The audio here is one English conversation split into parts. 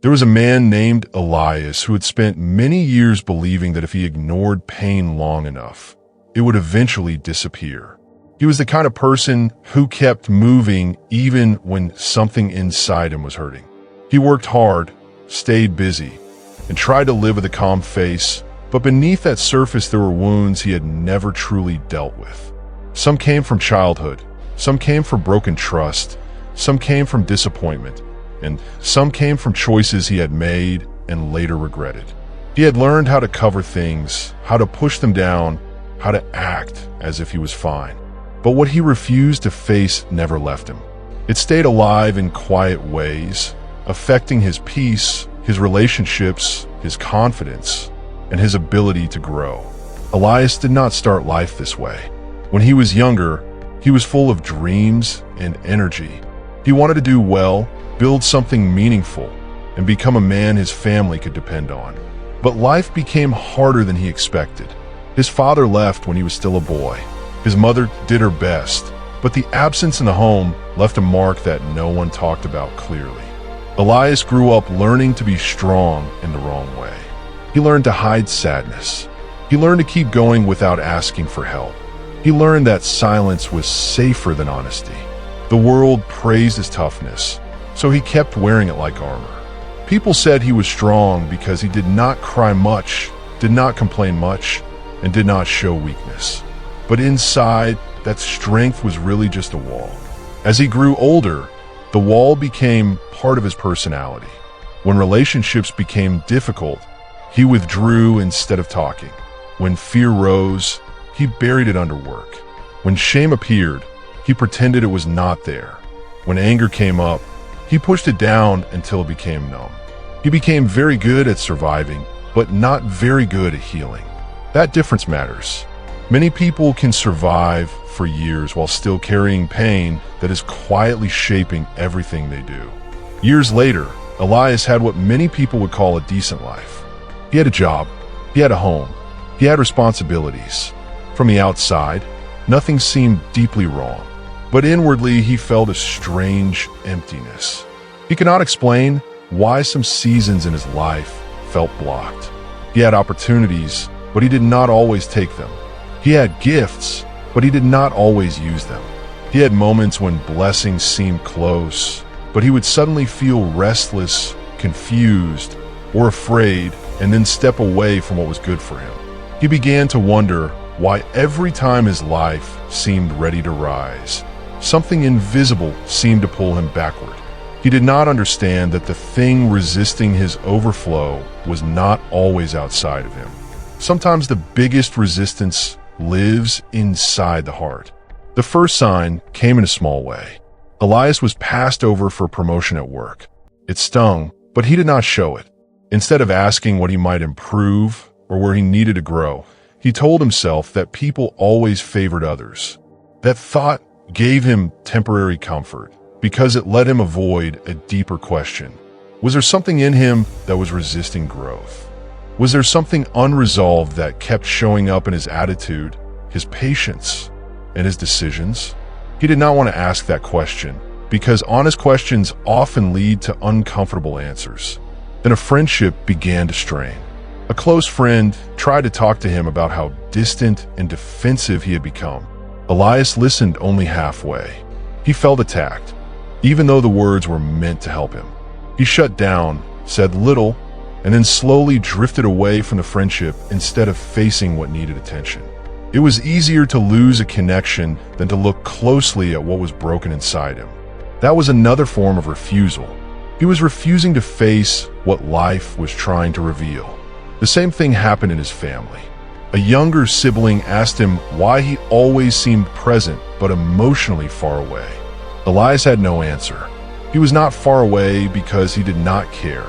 There was a man named Elias who had spent many years believing that if he ignored pain long enough, it would eventually disappear. He was the kind of person who kept moving even when something inside him was hurting. He worked hard, stayed busy, and tried to live with a calm face, but beneath that surface there were wounds he had never truly dealt with. Some came from childhood, some came from broken trust, some came from disappointment, and some came from choices he had made and later regretted. He had learned how to cover things, how to push them down, how to act as if he was fine. But what he refused to face never left him. It stayed alive in quiet ways, affecting his peace, his relationships, his confidence, and his ability to grow. Elias did not start life this way. When he was younger, he was full of dreams and energy. He wanted to do well, build something meaningful, and become a man his family could depend on. But life became harder than he expected. His father left when he was still a boy. His mother did her best, but the absence in the home left a mark that no one talked about clearly. Elias grew up learning to be strong in the wrong way. He learned to hide sadness. He learned to keep going without asking for help. He learned that silence was safer than honesty. The world praised his toughness, so he kept wearing it like armor. People said he was strong because he did not cry much, did not complain much, and did not show weakness. But inside, that strength was really just a wall. As he grew older, the wall became part of his personality. When relationships became difficult, he withdrew instead of talking. When fear rose, he buried it under work. When shame appeared, he pretended it was not there. When anger came up, he pushed it down until it became numb. He became very good at surviving, but not very good at healing. That difference matters. Many people can survive for years while still carrying pain that is quietly shaping everything they do. Years later, Elias had what many people would call a decent life. He had a job, he had a home, he had responsibilities. From the outside, nothing seemed deeply wrong, but inwardly he felt a strange emptiness. He could not explain why some seasons in his life felt blocked. He had opportunities, but he did not always take them. He had gifts, but he did not always use them. He had moments when blessings seemed close, but he would suddenly feel restless, confused, or afraid, and then step away from what was good for him. He began to wonder why every time his life seemed ready to rise, something invisible seemed to pull him backward. He did not understand that the thing resisting his overflow was not always outside of him. Sometimes the biggest resistance lives inside the heart. The first sign came in a small way. Elias was passed over for promotion at work. It stung, but he did not show it. Instead of asking what he might improve or where he needed to grow, he told himself that people always favored others. That thought gave him temporary comfort because it let him avoid a deeper question. Was there something in him that was resisting growth? Was there something unresolved that kept showing up in his attitude, his patience, and his decisions? He did not want to ask that question because honest questions often lead to uncomfortable answers. Then a friendship began to strain. A close friend tried to talk to him about how distant and defensive he had become. Elias listened only halfway. He felt attacked, even though the words were meant to help him. He shut down, said little, and then slowly drifted away from the friendship instead of facing what needed attention. It was easier to lose a connection than to look closely at what was broken inside him. That was another form of refusal. He was refusing to face what life was trying to reveal. The same thing happened in his family. A younger sibling asked him why he always seemed present but emotionally far away. Elias had no answer. He was not far away because he did not care.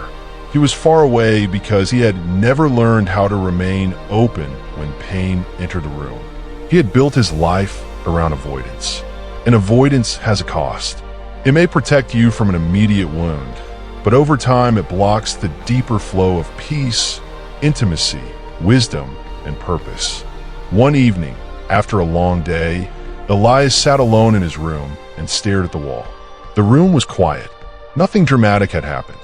He was far away because he had never learned how to remain open when pain entered the room. He had built his life around avoidance, and avoidance has a cost. It may protect you from an immediate wound, but over time it blocks the deeper flow of peace, intimacy, wisdom, and purpose. One evening, after a long day, Elias sat alone in his room and stared at the wall. The room was quiet. Nothing dramatic had happened.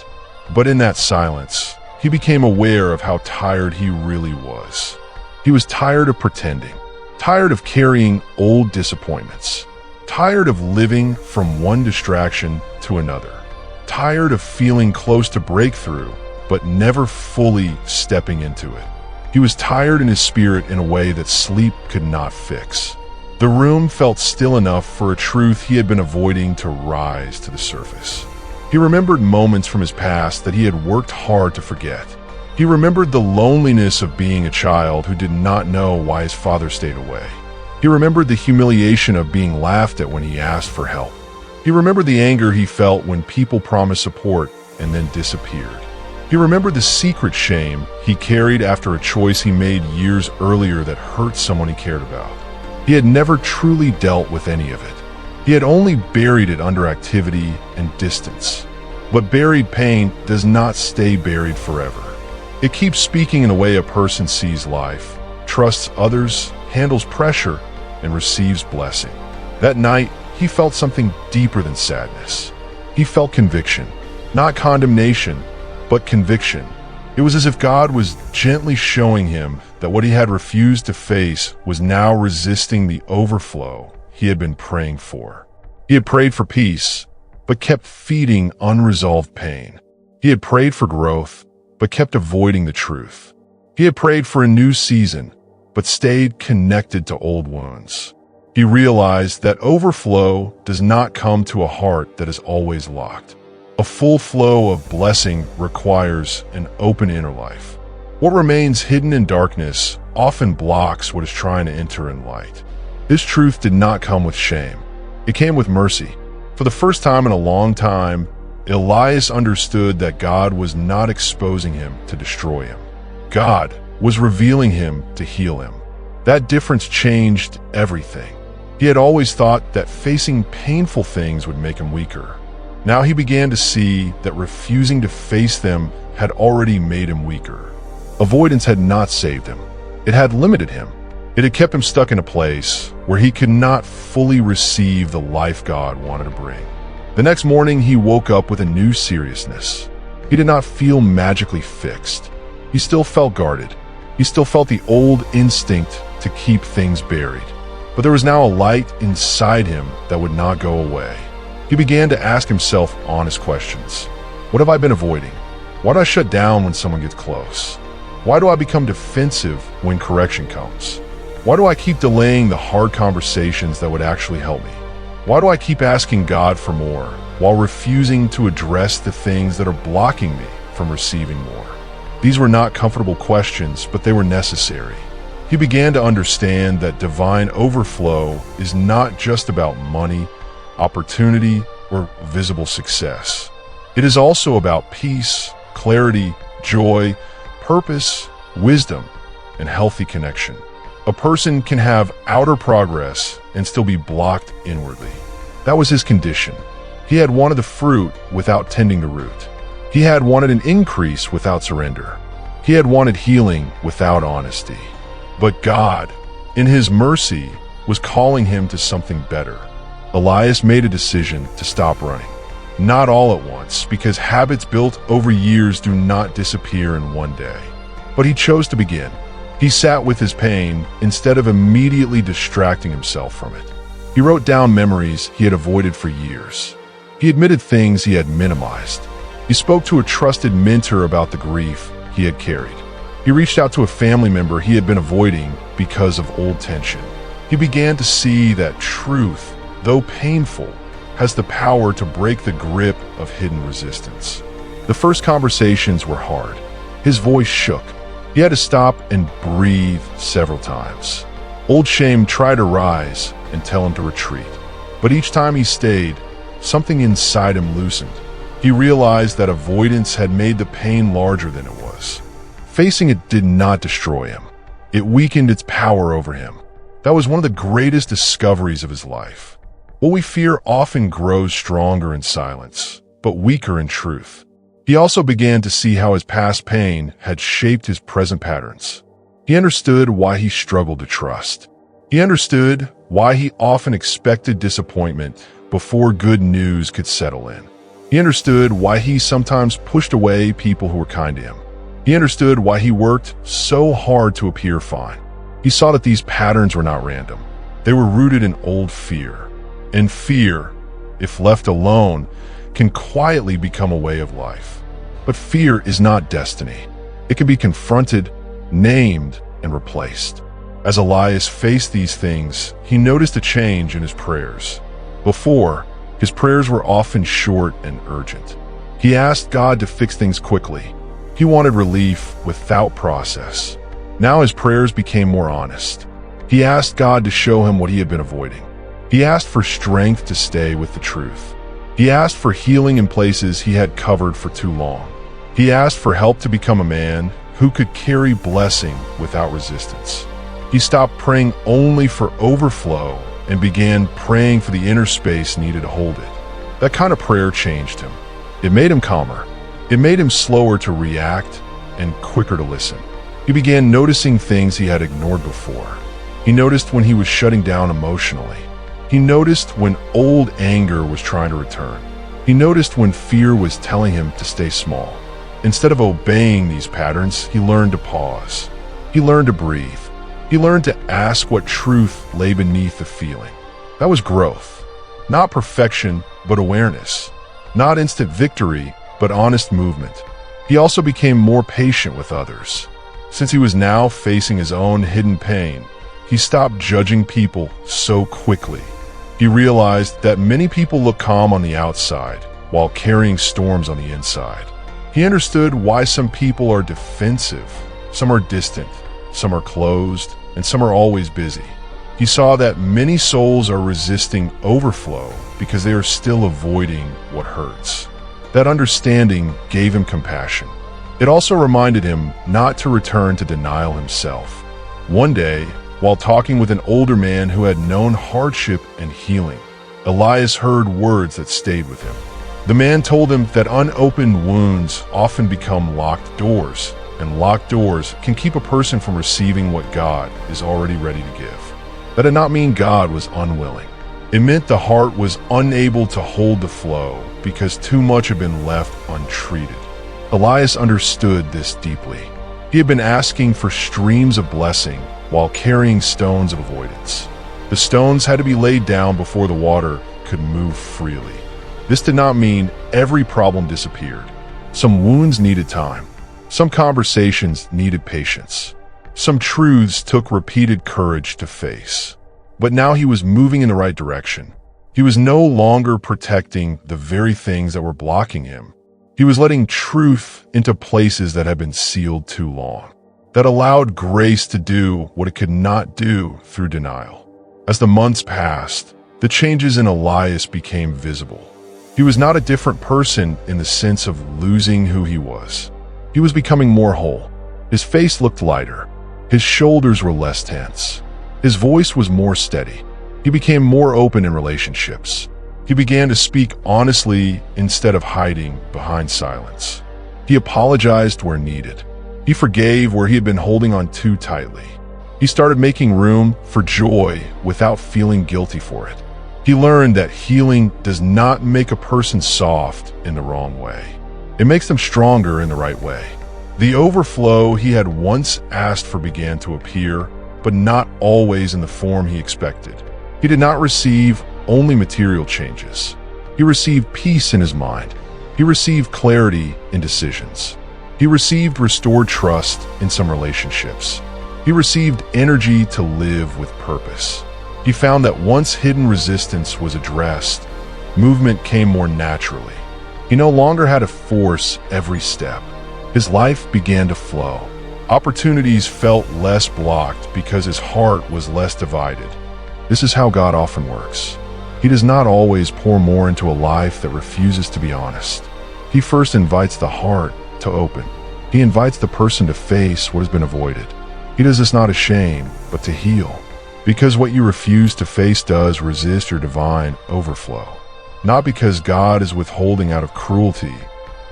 But in that silence, he became aware of how tired he really was. He was tired of pretending, tired of carrying old disappointments, tired of living from one distraction to another, tired of feeling close to breakthrough, but never fully stepping into it. He was tired in his spirit in a way that sleep could not fix. The room felt still enough for a truth he had been avoiding to rise to the surface. He remembered moments from his past that he had worked hard to forget. He remembered the loneliness of being a child who did not know why his father stayed away. He remembered the humiliation of being laughed at when he asked for help. He remembered the anger he felt when people promised support and then disappeared. He remembered the secret shame he carried after a choice he made years earlier that hurt someone he cared about. He had never truly dealt with any of it. He had only buried it under activity and distance. But buried pain does not stay buried forever. It keeps speaking in the way a person sees life, trusts others, handles pressure, and receives blessing. That night, he felt something deeper than sadness. He felt conviction, not condemnation, but conviction. It was as if God was gently showing him that what he had refused to face was now resisting the overflow he had been praying for. He had prayed for peace, but kept feeding unresolved pain. He had prayed for growth, but kept avoiding the truth. He had prayed for a new season, but stayed connected to old wounds. He realized that overflow does not come to a heart that is always locked. A full flow of blessing requires an open inner life. What remains hidden in darkness often blocks what is trying to enter in light. This truth did not come with shame. It came with mercy. For the first time in a long time, Elias understood that God was not exposing him to destroy him. God was revealing him to heal him. That difference changed everything. He had always thought that facing painful things would make him weaker. Now he began to see that refusing to face them had already made him weaker. Avoidance had not saved him. It had limited him. It had kept him stuck in a place where he could not fully receive the life God wanted to bring. The next morning, he woke up with a new seriousness. He did not feel magically fixed. He still felt guarded. He still felt the old instinct to keep things buried. But there was now a light inside him that would not go away. He began to ask himself honest questions. What have I been avoiding? Why do I shut down when someone gets close? Why do I become defensive when correction comes? Why do I keep delaying the hard conversations that would actually help me? Why do I keep asking God for more while refusing to address the things that are blocking me from receiving more? These were not comfortable questions, but they were necessary. He began to understand that divine overflow is not just about money, opportunity, or visible success. It is also about peace, clarity, joy, purpose, wisdom, and healthy connection. A person can have outer progress and still be blocked inwardly. That was his condition. He had wanted the fruit without tending the root. He had wanted an increase without surrender. He had wanted healing without honesty. But God, in his mercy, was calling him to something better. Elias made a decision to stop running. Not all at once, because habits built over years do not disappear in one day. But he chose to begin. He sat with his pain instead of immediately distracting himself from it. He wrote down memories he had avoided for years. He admitted things he had minimized. He spoke to a trusted mentor about the grief he had carried. He reached out to a family member he had been avoiding because of old tension. He began to see that truth, though painful, has the power to break the grip of hidden resistance. The first conversations were hard. His voice shook. He had to stop and breathe several times. Old shame tried to rise and tell him to retreat. But each time he stayed, something inside him loosened. He realized that avoidance had made the pain larger than it was. Facing it did not destroy him. It weakened its power over him. That was one of the greatest discoveries of his life. What we fear often grows stronger in silence, but weaker in truth. He also began to see how his past pain had shaped his present patterns. He understood why he struggled to trust. He understood why he often expected disappointment before good news could settle in. He understood why he sometimes pushed away people who were kind to him. He understood why he worked so hard to appear fine. He saw that these patterns were not random. They were rooted in old fear. And fear, if left alone, can quietly become a way of life. But fear is not destiny. It can be confronted, named, and replaced. As Elias faced these things, he noticed a change in his prayers. Before, his prayers were often short and urgent. He asked God to fix things quickly. He wanted relief without process. Now his prayers became more honest. He asked God to show him what he had been avoiding. He asked for strength to stay with the truth. He asked for healing in places he had covered for too long. He asked for help to become a man who could carry blessing without resistance. He stopped praying only for overflow and began praying for the inner space needed to hold it. That kind of prayer changed him. It made him calmer. It made him slower to react and quicker to listen. He began noticing things he had ignored before. He noticed when he was shutting down emotionally. He noticed when old anger was trying to return. He noticed when fear was telling him to stay small. Instead of obeying these patterns, he learned to pause. He learned to breathe. He learned to ask what truth lay beneath the feeling. That was growth. Not perfection, but awareness. Not instant victory, but honest movement. He also became more patient with others. Since he was now facing his own hidden pain, he stopped judging people so quickly. He realized that many people look calm on the outside while carrying storms on the inside. He understood why some people are defensive, some are distant, some are closed, and some are always busy. He saw that many souls are resisting overflow because they are still avoiding what hurts. That understanding gave him compassion. It also reminded him not to return to denial himself. One day, while talking with an older man who had known hardship and healing, Elias heard words that stayed with him. The man told him that unopened wounds often become locked doors, and locked doors can keep a person from receiving what God is already ready to give. That did not mean God was unwilling. It meant the heart was unable to hold the flow because too much had been left untreated. Elias understood this deeply. He had been asking for streams of blessing while carrying stones of avoidance. The stones had to be laid down before the water could move freely. This did not mean every problem disappeared. Some wounds needed time. Some conversations needed patience. Some truths took repeated courage to face. But now he was moving in the right direction. He was no longer protecting the very things that were blocking him. He was letting truth into places that had been sealed too long, that allowed grace to do what it could not do through denial. As the months passed, the changes in Elias became visible. He was not a different person in the sense of losing who he was. He was becoming more whole. His face looked lighter. His shoulders were less tense. His voice was more steady. He became more open in relationships. He began to speak honestly instead of hiding behind silence. He apologized where needed. He forgave where he had been holding on too tightly. He started making room for joy without feeling guilty for it. He learned that healing does not make a person soft in the wrong way. It makes them stronger in the right way. The overflow he had once asked for began to appear, but not always in the form he expected. He did not receive only material changes. He received peace in his mind. He received clarity in decisions. He received restored trust in some relationships. He received energy to live with purpose. He found that once hidden resistance was addressed, movement came more naturally. He no longer had to force every step. His life began to flow. Opportunities felt less blocked because his heart was less divided. This is how God often works. He does not always pour more into a life that refuses to be honest. He first invites the heart to open. He invites the person to face what has been avoided. He does this not as shame, but to heal. Because what you refuse to face does resist your divine overflow. Not because God is withholding out of cruelty,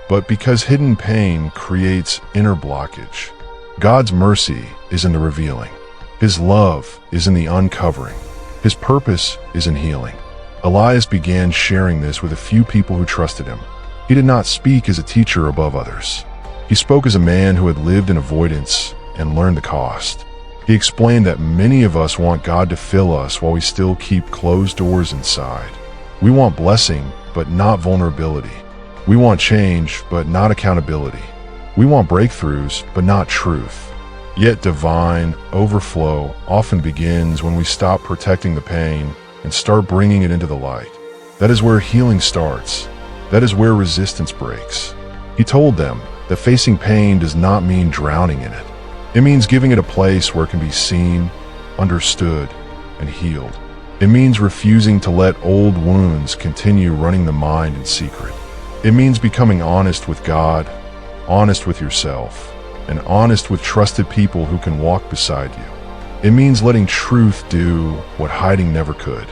but because hidden pain creates inner blockage. God's mercy is in the revealing. His love is in the uncovering. His purpose is in healing. Elias began sharing this with a few people who trusted him. He did not speak as a teacher above others. He spoke as a man who had lived in avoidance and learned the cost. He explained that many of us want God to fill us while we still keep closed doors inside. We want blessing, but not vulnerability. We want change, but not accountability. We want breakthroughs, but not truth. Yet divine overflow often begins when we stop protecting the pain and start bringing it into the light. That is where healing starts. That is where resistance breaks. He told them that facing pain does not mean drowning in it. It means giving it a place where it can be seen, understood, and healed. It means refusing to let old wounds continue running the mind in secret. It means becoming honest with God, honest with yourself, and honest with trusted people who can walk beside you. It means letting truth do what hiding never could.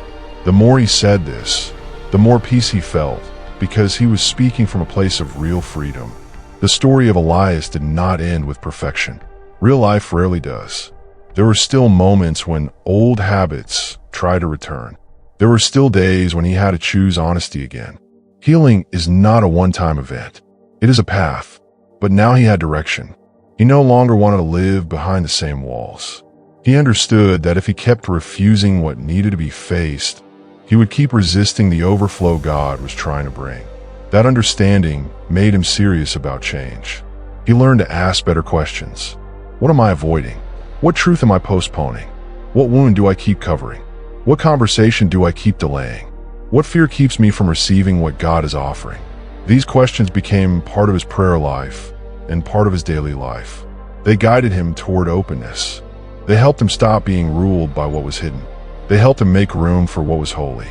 The more he said this, the more peace he felt, because he was speaking from a place of real freedom. The story of Elias did not end with perfection. Real life rarely does. There were still moments when old habits tried to return. There were still days when he had to choose honesty again. Healing is not a one-time event. It is a path. But now he had direction. He no longer wanted to live behind the same walls. He understood that if he kept refusing what needed to be faced, he would keep resisting the overflow God was trying to bring. That understanding made him serious about change. He learned to ask better questions. What am I avoiding? What truth am I postponing? What wound do I keep covering? What conversation do I keep delaying? What fear keeps me from receiving what God is offering? These questions became part of his prayer life and part of his daily life. They guided him toward openness. They helped him stop being ruled by what was hidden. They helped him make room for what was holy.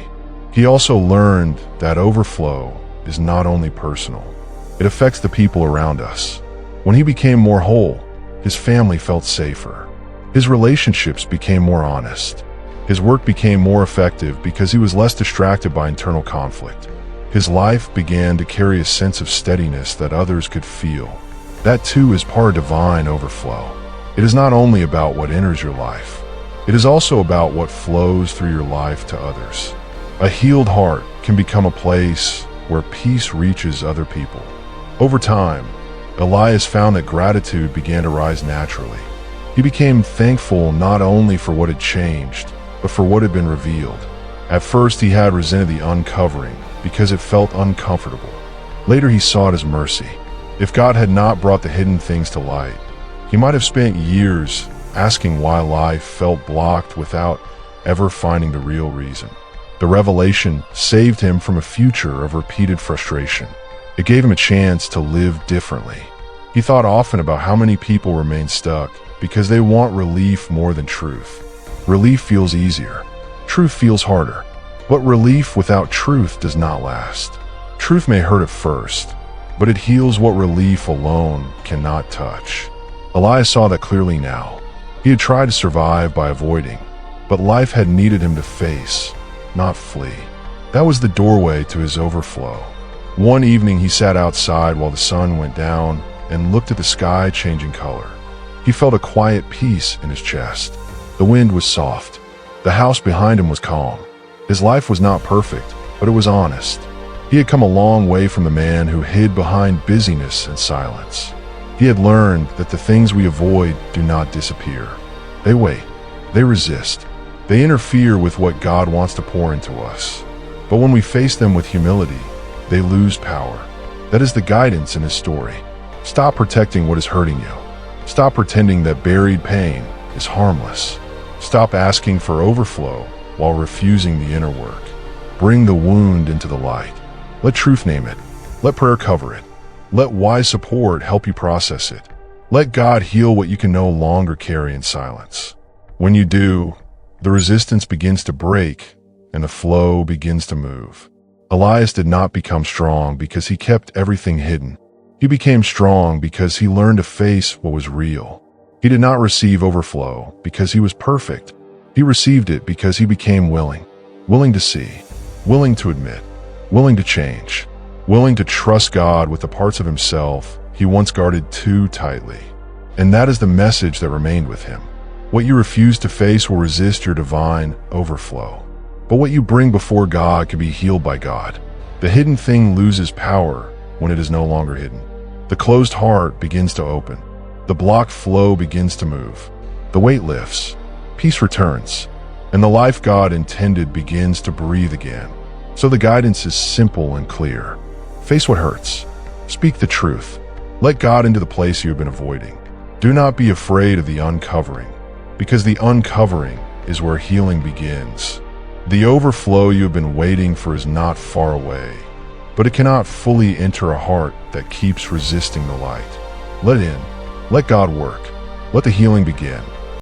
He also learned that overflow is not only personal. It affects the people around us. When he became more whole, his family felt safer. His relationships became more honest. His work became more effective because he was less distracted by internal conflict. His life began to carry a sense of steadiness that others could feel. That too is part of divine overflow. It is not only about what enters your life. It is also about what flows through your life to others. A healed heart can become a place where peace reaches other people. Over time, Elias found that gratitude began to rise naturally. He became thankful not only for what had changed, but for what had been revealed. At first, he had resented the uncovering because it felt uncomfortable. Later, he saw it as mercy. If God had not brought the hidden things to light, he might have spent years asking why life felt blocked without ever finding the real reason. The revelation saved him from a future of repeated frustration. It gave him a chance to live differently. He thought often about how many people remain stuck because they want relief more than truth. Relief feels easier. Truth feels harder. But relief without truth does not last. Truth may hurt at first, but it heals what relief alone cannot touch. Elias saw that clearly now. He had tried to survive by avoiding, but life had needed him to face, not flee. That was the doorway to his overflow. One evening he sat outside while the sun went down and looked at the sky changing color. He felt a quiet peace in his chest. The wind was soft. The house behind him was calm. His life was not perfect, but it was honest. He had come a long way from the man who hid behind busyness and silence. He had learned that the things we avoid do not disappear. They wait. They resist. They interfere with what God wants to pour into us. But when we face them with humility, they lose power. That is the guidance in his story. Stop protecting what is hurting you. Stop pretending that buried pain is harmless. Stop asking for overflow while refusing the inner work. Bring the wound into the light. Let truth name it. Let prayer cover it. Let wise support help you process it. Let God heal what you can no longer carry in silence. When you do, the resistance begins to break and the flow begins to move. Elias did not become strong because he kept everything hidden. He became strong because he learned to face what was real. He did not receive overflow because he was perfect. He received it because he became willing. Willing to see, willing to admit, willing to change, willing to trust God with the parts of himself he once guarded too tightly. And that is the message that remained with him. What you refuse to face will resist your divine overflow. But what you bring before God can be healed by God. The hidden thing loses power when it is no longer hidden. The closed heart begins to open. The blocked flow begins to move. The weight lifts. Peace returns. And the life God intended begins to breathe again. So the guidance is simple and clear. Face what hurts. Speak the truth. Let God into the place you have been avoiding. Do not be afraid of the uncovering, because the uncovering is where healing begins. The overflow you have been waiting for is not far away, but it cannot fully enter a heart that keeps resisting the light. Let it in. Let God work. Let the healing begin.